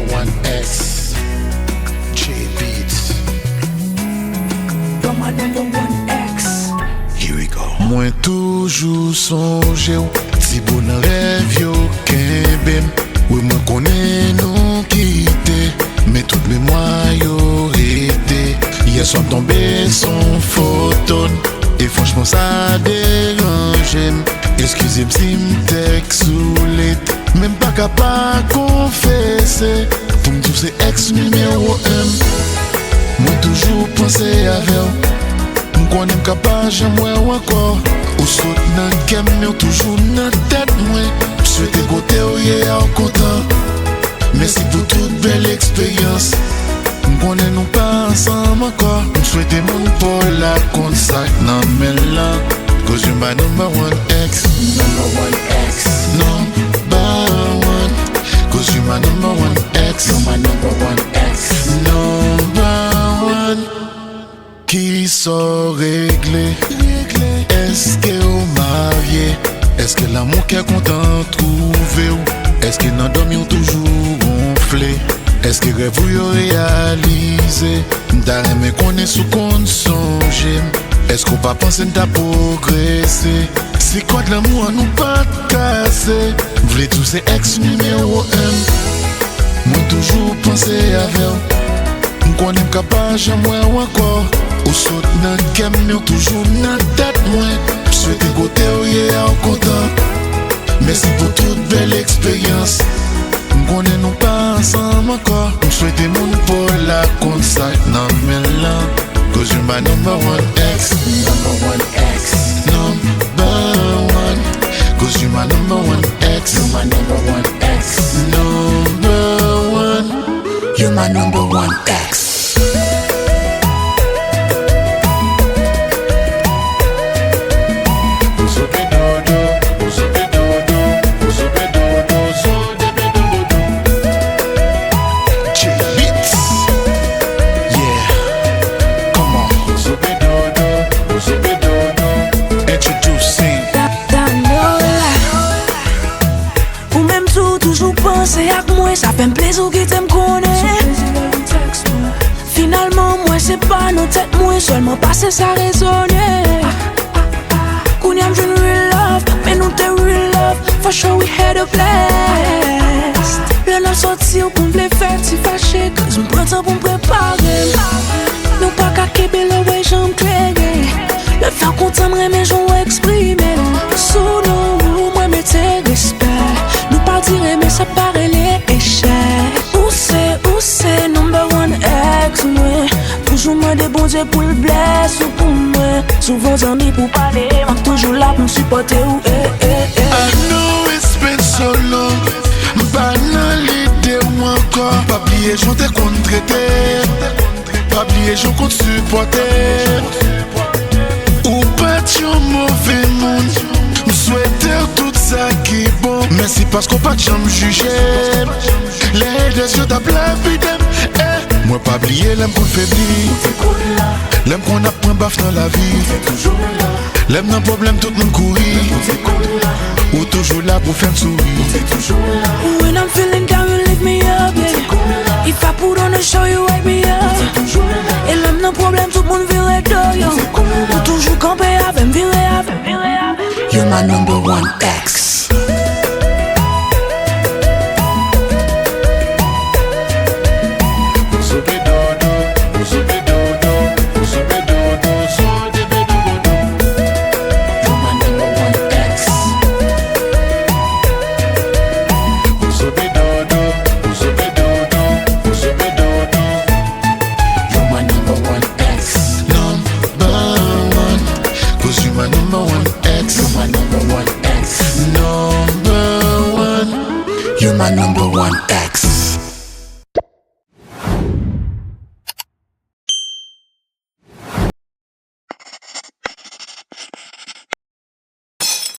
one ex. J Beats. You're my number one ex. Here we go. Moi toujours songe ou si bon rêve yo kembem. Oui moi connais nous quitter, mais toute mémoire yo été. Hier soir tombé son photo et franchement ça dérange. Excusez-moi si m't'ex saoulé, même pas capable confesser. Pour me dire c'est ex numéro 1. Moi toujours penser à vous. M'connais m'capable jamais ou encore. Ou saute nan kem mais toujours nan tête moi. Souhaiter côté ou yé en content. Merci pour toute belle expérience. M'connais nous pas ensemble encore. M'souhaiter mon pour la consac nan men là. Cause you're my number one ex. Number one ex. Number one. Cause you're my number one ex. You're my number one ex. Number one. Qui sont réglés? Est-ce que vous mariez? Est-ce que l'amour qu'est content trouvé? Est-ce que dans dormi ou toujours gonflé? Est-ce que rêve vous réalisé? D'ailleurs mais qu'on est sous qu'on songe. Est-ce qu'on pas penser à progresser? C'est quoi de l'amour à nous pas casser? Voulez tous ces ex numéro 1. Moi toujours penser à vous. M'connais capable jamais ou encore. Ou saute nan kem mais toujours nan tête moi. Souhaiter côté ou yé en content. Merci pour toute belle expérience. M'connais nous pas ensemble encore. M'souhaiter mon pour la consac nan men là. Cause you're my number one ex. Number one ex. Number one. Cause you're my number one ex. You're my number one ex. Number one. You're my number one ex. Ça fait un plaisir qui t'aime connaître. Finalement, moi c'est pas nos têtes, moi seulement passer ça raisonner. Kounyam j'une real love, mais nous t'es real love. For sure we had a blast. Le n'a sorti ou qu'on voulait faire si fâché. Cause m'prends temps pour m'préparer. Nous pas qu'à kébé le way j'en clé. Le faire content mais j'en exprimer. Sous nous, moi mettez respect. Nous pas dire mais ça paraît les échecs. Où c'est number one ex moi. Toujours moi des bons dieux pour le blesser ou pour moi. Souvent amis pour parler, moi toujours là pour me supporter ou I know it's been so long. M'pas nan l'idée ou encore. Pas oublier j'en t'ai contre traité. Pas oublier j'en compte supporter. Ou pas t'yon mauvais monde. M'souhaiter tout ça qui est bon. Merci parce qu'on pas de juger. Les deux yeux tapent la vie d'em. Moi pas oublier l'aime qu'on faiblit. L'aime qu'on apprend baf dans la vie. L'aime dans problème tout le monde courir. Ou toujours là pour faire sourire. When I'm feeling down you lift me up, yeah. If I put on a show you wake me up. Et l'aime dans problème tout le monde vire d'or, yo. Ou toujours camper avec me virer avec. You're my number one ex. Number one ex. You're my number one ex.